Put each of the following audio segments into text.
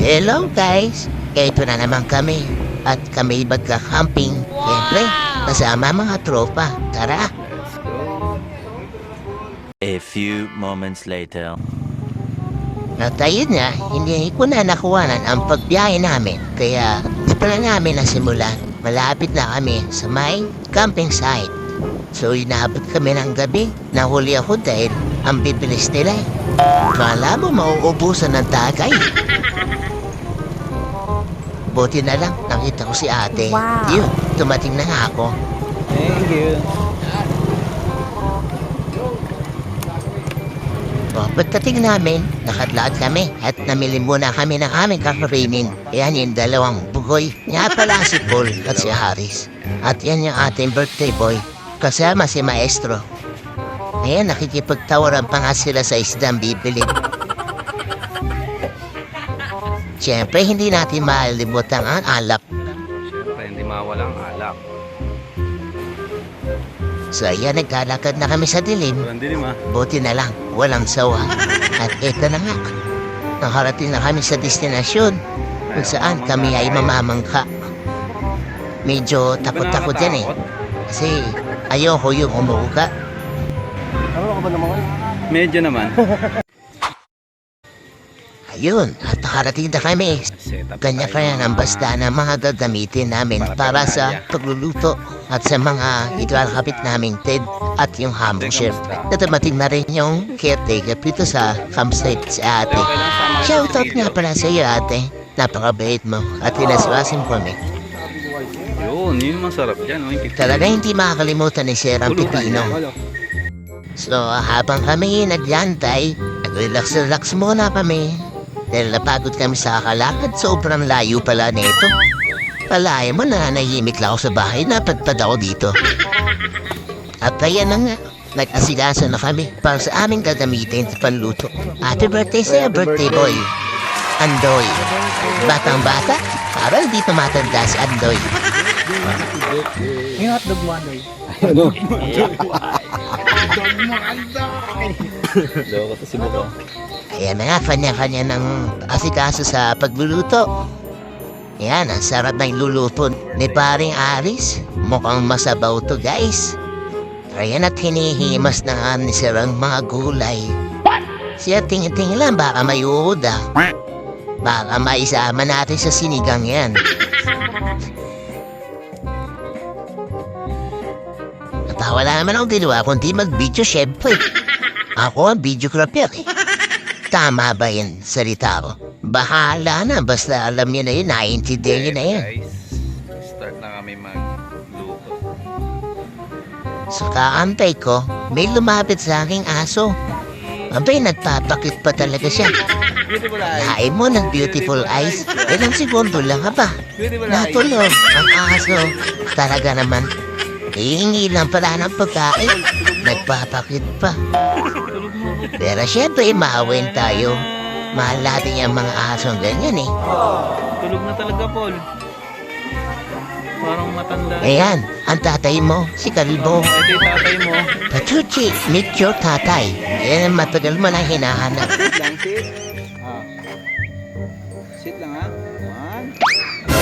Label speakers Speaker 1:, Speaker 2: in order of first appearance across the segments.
Speaker 1: Hello guys! Ito na naman kami. At kami magka-camping. Siyempre, kasama mga tropa. Tara!
Speaker 2: A few moments later.
Speaker 1: At ayun nga, hindi ko na nakuhanan ang pagbiyahe namin. Kaya di pala namin nasimulan. Malapit na kami sa may camping site. So inabot kami ng gabi. Nahuli ako dahil ang bibilis nila eh. Kala mo mauubusan ng tagay. Buti na lang, nakita ko si ate.
Speaker 3: Wow.
Speaker 1: Yun, tumating na nga ako.
Speaker 4: Thank you.
Speaker 1: O, pagdating namin, nakadlaad kami at namili muna kami ng aming kakarinin. Yan yung dalawang bugoy. Nga pala si Paul at si Haris. At yan yung ating birthday boy. Kasama si Maestro. Ayan, nakikipagtawaran pa nga sila sa isdang bibili. Siyempre, hindi natin malilimutan ang alak.
Speaker 4: Siyempre, hindi mawalang alak.
Speaker 1: So ayan, naglalakad na kami sa dilim.
Speaker 4: Walang dilim ha.
Speaker 1: Buti na lang, walang sawa. At eto na nga, nakarating na kami sa destinasyon kung saan kami ay mamamangka. Medyo takot-takot yan eh. Kasi ayoko yung umuuga.
Speaker 4: Ano ka ba naman? Medyo naman.
Speaker 1: Ayun, at nakarating na kami. Kanya-kanya ng basta na mga gagamitin namin para sa pagluluto at sa mga ikalakapit naming tent at yung hammock syempre. Natamating na rin yung caretaker dito sa campsite si ate. Shoutout nga pala sa iyo ate. Napakabait mo at tinaswasin kami.
Speaker 4: Yun masarap dyan.
Speaker 1: Talaga hindi makakalimutan ni Sir ang pipino. So habang kami nagyantay, relax muna kami. Dahil napagod kami sa kalakad, sobrang layo pala nito. Palaya mo na nahihimik lang ako sa bahay, napadpad ako dito. At kaya na nga, nag-asigaso na kami para sa aming gagamitin sa panluto. Happy birthday sa'yo, birthday boy. Andoy. Batang-bata, parang di tumatanda si Andoy.
Speaker 3: Yung hotdog mo, Anoy.
Speaker 4: Loko to si Buko.
Speaker 1: Ayan na nga, kanya-kanya ng asikaso sa pagluluto. Ayan, ang sarap na yung luluto ni paring Aris. Mukhang masabaw to guys. Ayan at hinihimas na nga ni Sir ang mga gulay. Siya tingin-tingin lang, baka may uuda. Baka maisama natin sa sinigang yan. Wala naman akong ginawa kundi mag-video syempre. Ako ang videographer eh. Tama ba yan salita ko? Bahala na, basta alam niyo na yun, naiintindihan niyo na yan.
Speaker 4: Guys, start na kami magluto.
Speaker 1: Sa kaantay ko, may lumapit sa aking aso. Abay, nagpapakit pa talaga siya.
Speaker 4: Beautiful eyes.
Speaker 1: Hain mo ng beautiful eyes. Ilang segundo lang ka ba?
Speaker 4: Beautiful eyes.
Speaker 1: Natulog ang aso. Talaga naman. Hihingi lang pala ng pagkain. Nagpapakit pa. Pero syempre, maawin tayo. Mahal natin yung mga asong ganyan eh.
Speaker 4: Tulog na talaga, Paul. Parang matanda.
Speaker 1: Ayan, ang tatay mo, si Kalbo.
Speaker 4: Ito yung tatay mo.
Speaker 1: Pachuchi, meet your tatay. Ayan ang matagal mo na hinahanap.
Speaker 4: Sit lang, sit. Sit lang ha. One.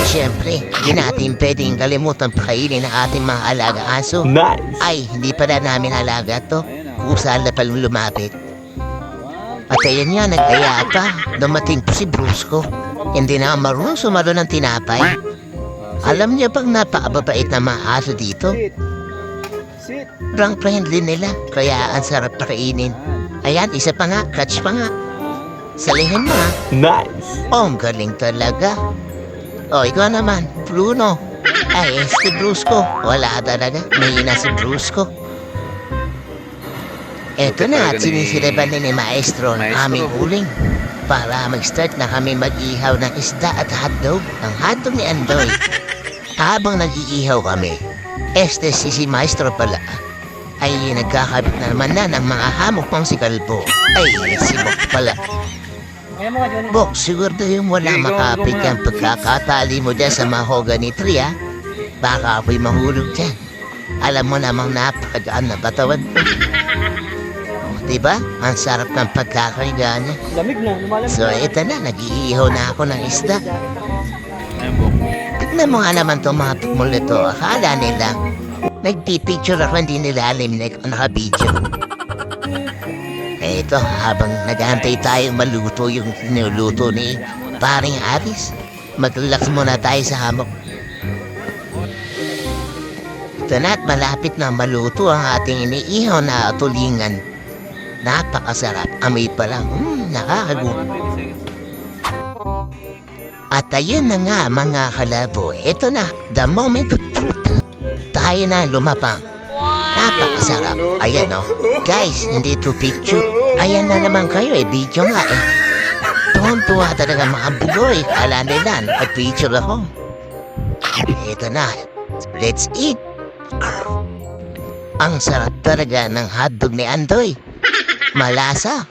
Speaker 1: Siyempre, di natin pwedeng kalimutan pakainin ang ating mga alaga aso.
Speaker 2: Nice!
Speaker 1: Ay, hindi pala namin alaga to. Kusal na palang lumapit. At ayan nga, nag-aya pa. Dumating po si Brusco. Hindi na marunong sumalo ng tinapay. Alam niya bang napakababait na mga aso dito?
Speaker 4: Sit. Sit.
Speaker 1: Sobrang friendly nila, kaya ang sarap pakainin. Ayan, isa pa nga, catch pa nga. Salihin mo ha.
Speaker 2: Nice!
Speaker 1: Oh, ang galing talaga. Oh, ikaw naman, Bruno. Ay, si Brusco. Wala talaga, mahina si Brusco. Eto na at sinisiriban ni Maestro ng aming uling. Para mag-start na kami mag-ihaw ng isda at hotdog. Ang hotdog ni Andoy. Habang nag-iihaw kami, si Maestro pala ay nagkakabit na naman na ng mga hamok pang si Kalbo. Ay, si Bok pala. Bok, siguro yung wala makapit yung pagkakatali mo dyan sa mahogany tree, ha? Baka ako'y mahulog dyan. Alam mo namang napakagaan na batawan ko. Diba? Ang sarap ng pagkakahiga niya.
Speaker 4: Lamig na, lumalamig.
Speaker 1: So, ito na. Nag-iihaw na ako ng isda.
Speaker 4: Ayun po.
Speaker 1: Tignan mo nga naman itong mga pikmul nito. Akala nila. Nagpipicture ako, hindi nila alam na naka-video. Eh ito, habang naghahantay tayo maluto yung niluluto ni paring Aris, mag-relax muna tayo sa hammock. Ito na at malapit na maluto ang ating iniihaw na tulingan. Napakasarap. Amoy pa lang. Nakakagutom. At ayun na nga mga kalabo. Ito na, the moment of truth. Tayo na lumapang. Napakasarap. Ayan o. Guys, hindi to picture. Ayan na naman kayo eh. Video nga eh. Tuwan-tuwa talaga mga bugoy. Kala nila, nag-picture ako. Ito na. Let's eat. Ang sarap talaga ng hotdog ni Andoy. Malasa.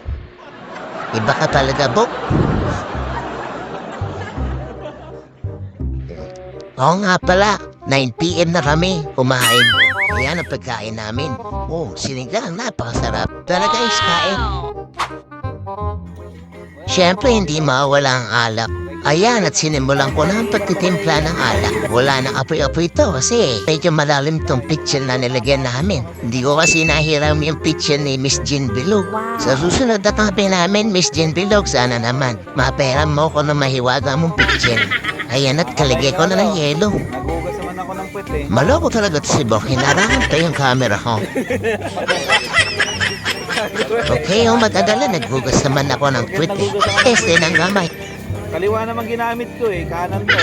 Speaker 1: Iba ka talaga, Bok. Oo nga pala. 9 PM na kami kumain. Ayan ang pagkain namin. Oh, sinigang, napakasarap. Talaga is kain. Siyempre, hindi mawala ang alak. Ayan, at sinimulan ko na ang pagtitimpla ng alak. Wala nang apoy-apoy ito kasi medyo malalim tong picture na nilagyan namin. Hindi ko kasi nahiram yung picture ni Miss Jean Bilog. Sa susunod na kape namin, Miss Jean Bilog, sana naman. Maperam mo ko na mahiwaga mong picture. Ayan, at kaligay ko na ng yelo.
Speaker 4: Nagugas naman ako ng puwet eh.
Speaker 1: Maloko talaga ito si Bok. Hinarangan pa yung camera ko. Okay, matagala. Naghugas naman ako ng tweet eh. Este ng gamay.
Speaker 4: Kaliwa naman ginamit ko eh. Kanan to.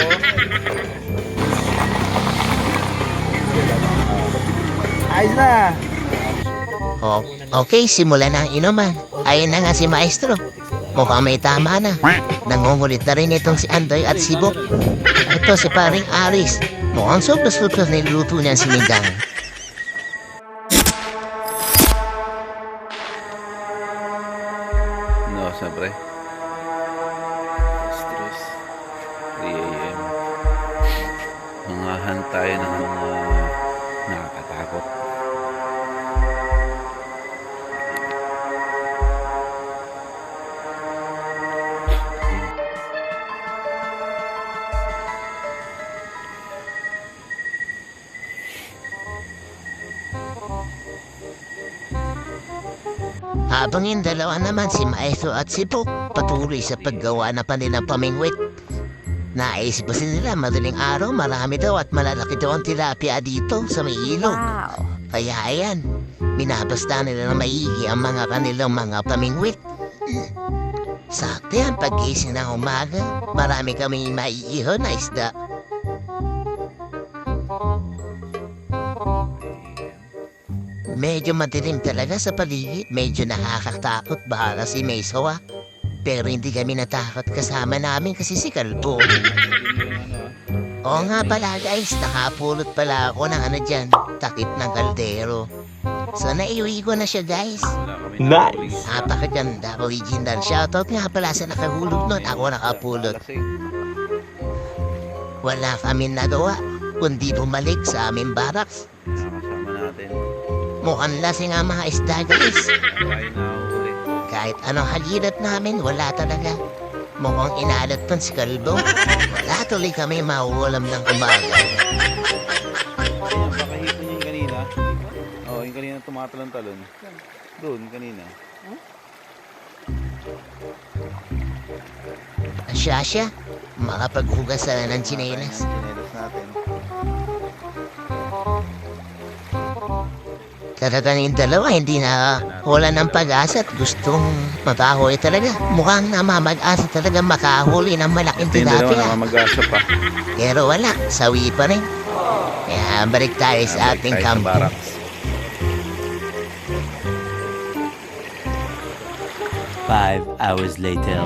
Speaker 4: Ayos na.
Speaker 1: Oh, okay, simulan na ang inuman. Ayun na nga si Maestro. Mukhang may tama na. Nangungulit na rin itong si Andoy at si Bok. Ito si paring Aris. Mukhang sopas-sopas niluto niya ang sinigang.
Speaker 4: No, siyempre. Stress. 3 AM. Mangahan tayo ng mga nakakatakot.
Speaker 1: Habang yung dalawa naman si Maestro at si Bok patuloy sa paggawa na panilang pamingwit. Naisip kasi nila madaling araw marami daw at malalaki daw ang tilapia dito sa may ilog. Kaya ayan, binabasta nila na maigi ang mga kanilang mga pamingwit. Sakto yan, pag-gising ng umaga, marami kami maiiho na isda. Medyo madilim talaga sa paligid. Medyo nakakatakot baka si Mesowa. Pero hindi kami natakot kasama namin kasi si Kalbo. Oo nga pala guys, nakapulot pala ako ng dyan, takip ng kaldero. So naiuwi ko na siya guys.
Speaker 2: Nice.
Speaker 1: Napakaganda, original. Shoutout nga pala sa nakahulog nun, ako nakapulot. Wala kami nagawa, kundi bumalik sa aming barracks.
Speaker 4: Nakasama natin.
Speaker 1: Mukhang lasing ang mga isda guys.
Speaker 4: Tayo na uli.
Speaker 1: Kahit anong halirap namin, wala talaga. Mukhang inalot pa si Kalbo. Wala tuloy kami mauulam ng umaga.
Speaker 4: Ayun, baka hipon yung kanina. Oo, yung kanina tumatalon-talon. Doon, kanina.
Speaker 1: Asya, makapaghugas na ng tsinelas.
Speaker 4: Sinelas natin.
Speaker 1: Talaga yung dalawa, hindi na wala ng pag-asa at gustong makahoy talaga. Mukhang namamag-asa talaga makahuli ng malaking
Speaker 4: Ito yung dalawa
Speaker 1: tilapia.
Speaker 4: na mamagasa pa.
Speaker 1: Pero wala, sawi pa rin. Kaya balik tayo sa ating
Speaker 4: Tayo sa
Speaker 1: kampo.
Speaker 4: barracks.
Speaker 2: Five hours later.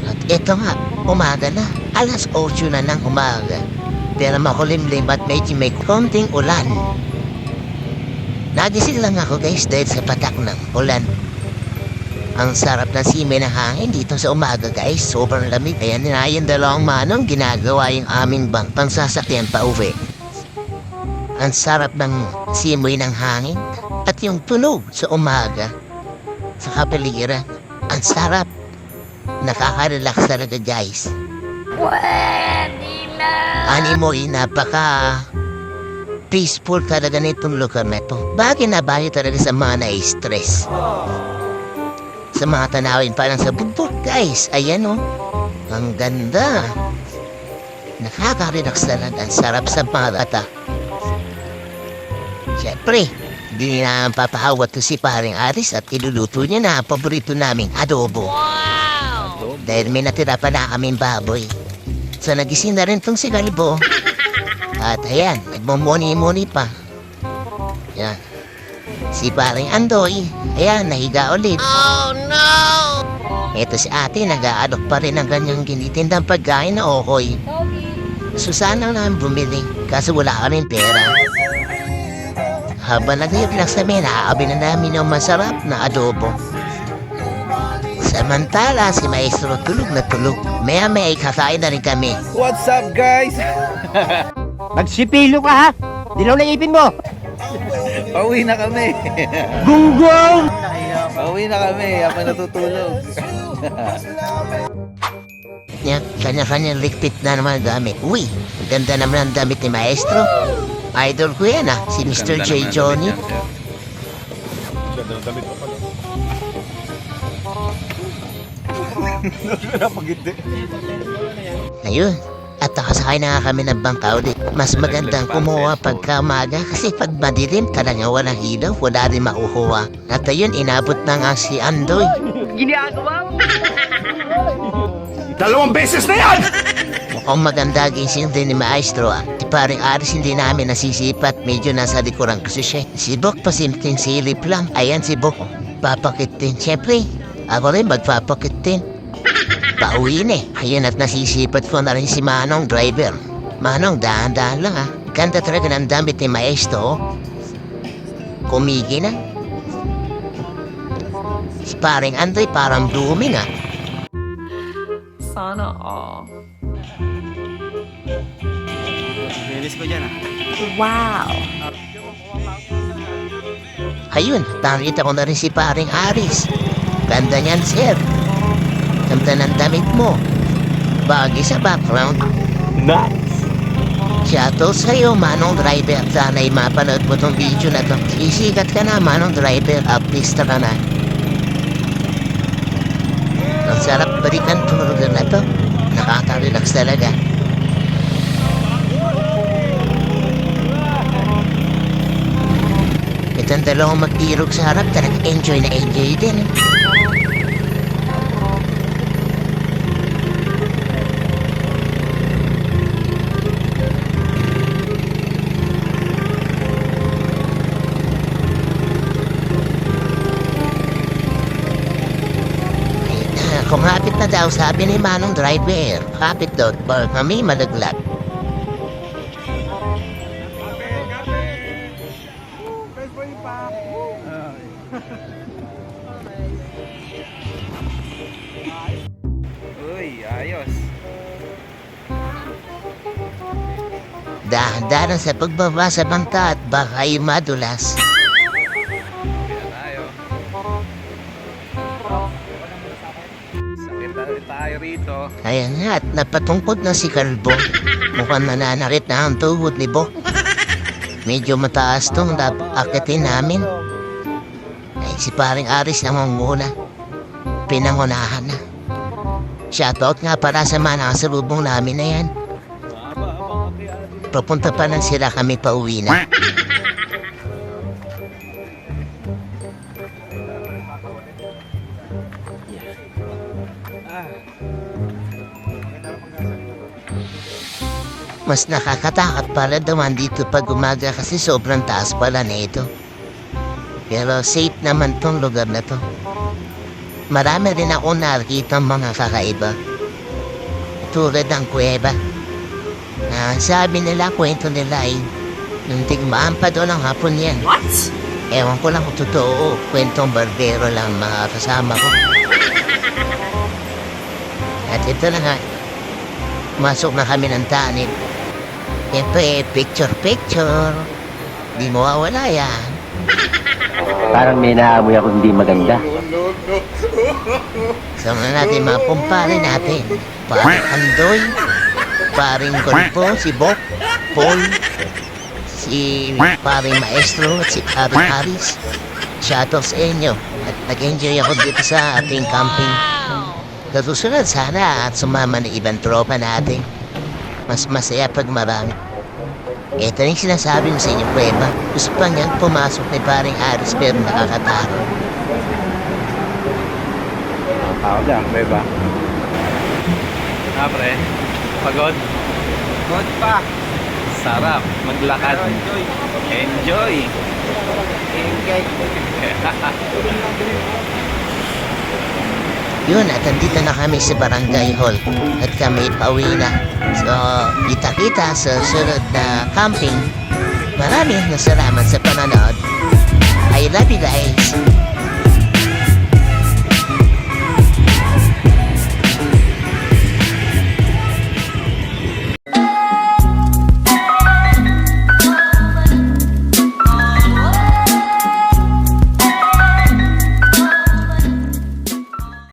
Speaker 1: At ito nga, umaga na. Alas 8 na ng umaga. Pero makulimlim at medyo may konting ulan. Nagising lang ako guys dahil sa patak ng ulan. Ang sarap ng simoy ng hangin dito sa umaga guys. Sobrang lamig. Kaya ninayin dalawang manong ginagawa yung aming pansasakyan pa uwi. Ang sarap ng simoy ng hangin at yung tunog sa umaga. sa kapaligiran. Ang sarap. Nakaka-relax talaga guys. Animoy, napaka peaceful talaga nitong lugar na ito. Bagay na bagay talaga sa mga na-stress. Sa mga tanawin parang sa bundok guys. Ayan oh. Ang ganda. Nakaka-relax talaga. Ang sarap sa mga mata. Siyempre, di na papahawat to si paring Aris at iluluto niya na ang paborito naming adobo. Dahil may natira pa na kaming baboy. So nagising na rin tong si Galbo. At ayan, nagmumuni-muni pa. Yan. Si paring Andoy, ayan, nahiga ulit. Oh no! Ito si ate, nag-aalok pa rin ng ganyang ginitindang pagkain na okoy. So sana naman bumili, kaso wala ka rin pera. Habang nag-relax kami, nakakabi na namin ng masarap na adobo. Samantala, si Maestro tulog na tulog. Maya-maya kakain na rin kami.
Speaker 4: What's up guys?
Speaker 3: Magsipilo ka ha! Dilaw na ipin mo!
Speaker 4: Pauwi na kami.
Speaker 3: Gunggong!
Speaker 4: Pauwi na kami habang natutulog.
Speaker 1: Yan, kanya-kanya likpit na naman ang damit. Uy, ganda naman ang damit ni Maestro. Idol ko yan ah, si Mr. J. Johnny. Ayun, at nakasakay na nga kami ng bangka ulit. Mas magandang kumuha pagka umaga kasi pag madilim talaga walang ilaw, wala rin makukuha. At ayun, inabot na nga si Andoy.
Speaker 3: Dalawang beses na yan!
Speaker 1: Mukhang maganda gising din ni Maestro ah. Si paring Aris hindi namin nasisipat, medyo nasa likuran kasi siya. Si Bok pasimting silip lang. Ayan si Bok, papakit din. Siyempre, ako rin magpapakit din. Pauwi na eh. Ayun at nasisipat ko na rin si Manong driver. Manong, dahan-dahan lang ah. Ganda talaga ng damit ni Maestro. Kumigi na. Si paring Andoy parang blooming ah.
Speaker 5: Sana all.
Speaker 4: Bilis ko dyan ah.
Speaker 5: Wow.
Speaker 1: Ayun, nakita ko na rin si paring Aris. Ganda niyan, sir. Ganda ng damit mo. Bagay sa background.
Speaker 2: Nice.
Speaker 1: Shoutout sa'yo, Manong Driver. Sana'y mapanood mo tong video na to. Sisikat ka na, Manong Driver. Artista ka na. Ang sarap balikan tong lugar na to. Nakaka-relax talaga. Itong dalawang mag-irog sa harap, talaga enjoy na enjoy din. Kumapit na daw, sabi ni Manong Driver. Kapit daw, bal kami malaglag.
Speaker 4: Uy, ayos.
Speaker 1: Dahan-dahan sa pagbaba sa bangka at baka ay madulas.
Speaker 4: Tayo. Sakit tayo rito.
Speaker 1: Ayan nga at napatungkod na si Kalbo. Mukhang nananakit na ang tuhod ni Bo. Medyo mataas tong akitin namin. Ay si paring Aris na manguna. Pinangunahan na. Shoutout nga para sa mga nakasalubong namin na yan. Papunta pa lang sila kami pauwi na. Mas nakakatakot pala naman dito pag umaga kasi sobrang taas pala na ito. Pero safe naman tong lugar na to. Marami rin ako nakikita mga kakaiba. Tulad ng kuweba. Sabi nila, kwento nila ay nung tigmaan pa doon ang hapon yan.
Speaker 5: What?
Speaker 1: Ewan ko lang kung totoo. Kwentong barbero lang mga kasama ko. At ito na nga. Masok na kami ng tanib. Siyempre, picture-picture. Di mawawala yan.
Speaker 3: Parang may naamoy ako hindi maganda.
Speaker 1: Sama natin mga kumpare natin. Paring Andoy, paring Golpo, si Bok, Paul, si paring Maestro at si paring Aris. Shoutouts sa inyo at nag-enjoy ako dito sa ating camping. Kasusunod sana at sumama ng ibang tropa natin. Mas masaya pag marami. Ito rin sinasabi mo sa inyong prueba. Gusto pa niyang pumasok ni paring Aris pero nakakatakot.
Speaker 4: Tao lang, beba.
Speaker 5: Pre, pagod?
Speaker 3: Good pa.
Speaker 5: Sarap, maglakad. Enjoy!
Speaker 1: Yun, at andito na kami sa Barangay Hall at kami pauwi na. So, kita-kita sa sunod na camping. Maraming salamat sa panonood. I love you guys.